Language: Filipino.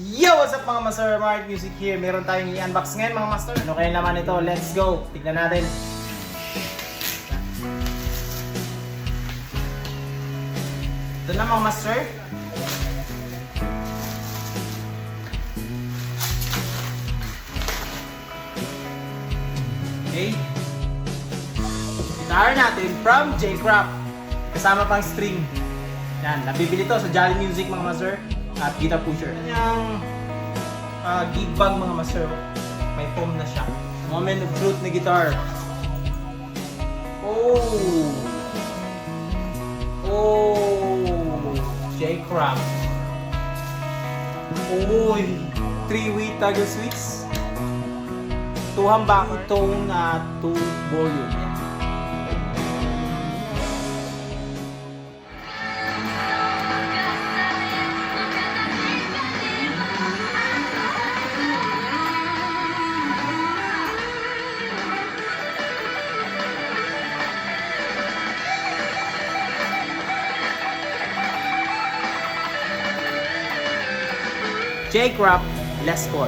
Yo! What's up mga master? Mark Music here. Meron tayong i-unbox ngayon mga master. Ano kaya naman ito? Let's go! Tignan natin. Ito na mga master. Okay. Guitar natin from J-Craft. Kasama pang string. Yan, nabibili to sa Jolly Music mga master. At guitar pusher. Yung gig bag mga master. May foam na siya. Moment of truth na guitar. Oh! Oh! J-Craft. Uy! 3-way toggle switch. 2 humbucker, tone at 2 volume. Yan. J-Craft Les Paul.